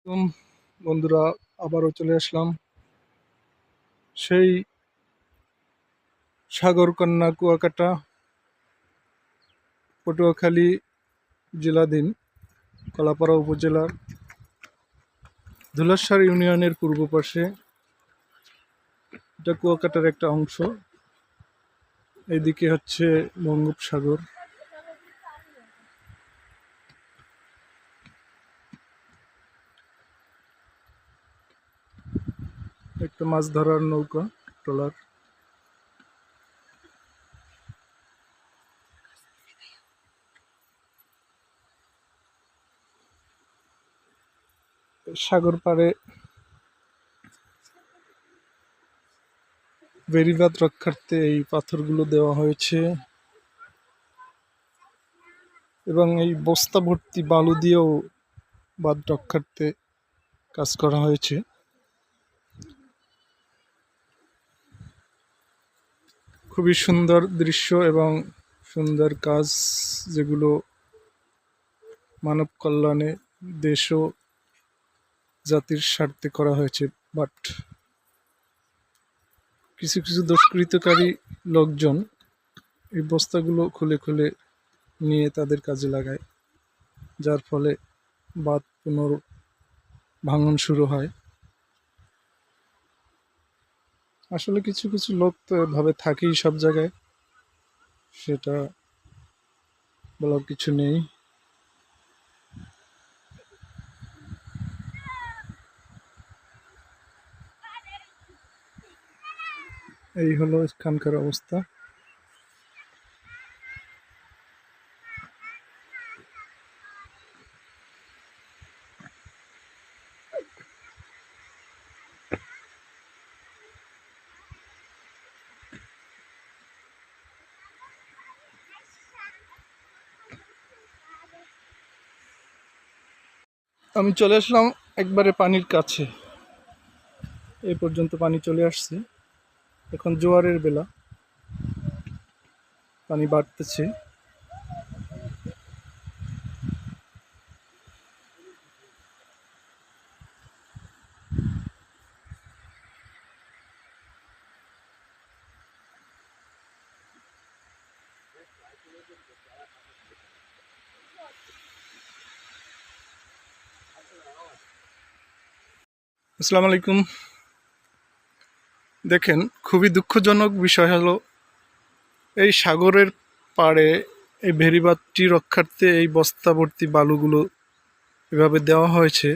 আসসালাম বন্ধুরা, আবারও চলে আসলাম সেই সাগরকন্যা কুয়াকাটা, পটুয়াখালী জেলাধীন কলাপাড়া উপজেলার ধুলাসার ইউনিয়নের পূর্ব পাশে। এটা কুয়াকাটার একটা অংশ। এদিকে হচ্ছে বঙ্গোপসাগর। একটা মাছ ধরার নৌকা, ট্রলার। সাগর পাড়ে বেড়িবাঁধ রক্ষার্থে এই পাথরগুলো দেওয়া হয়েছে এবং এই বস্তা ভর্তি বালু দিয়েও বাঁধ রক্ষার্থে কাজ করা হয়েছে। খুবই সুন্দর দৃশ্য এবং সুন্দর কাজ, যেগুলো মানব কল্যাণে, দেশ ও জাতির স্বার্থে করা হয়েছে। বাট কিছু কিছু দুষ্কৃতকারী লোকজন এই বস্তাগুলো খুলে খুলে নিয়ে তাদের কাজে লাগায়, যার ফলে বাঁধ ভাঙন শুরু হয়। আসলে কিছু কিছু লোক তো এভাবে থাকেই সব জায়গায়, সেটা বলার কিছু নেই। এই হলো এখানকার অবস্থা। আমি চলে আসলাম একবারে পানির কাছে। এই পর্যন্ত পানি চলে আসছে। এখন জোয়ারের বেলা, পানি বাড়তেছে। আসসালামু আলাইকুম। দেখেন, খুবই দুঃখজনক বিষয় হলো এই সাগরের পাড়ে এই ভেড়িবাঁধটি রক্ষার্থে এই বস্তা ভর্তি বালুগুলো এভাবে দেওয়া হয়েছে।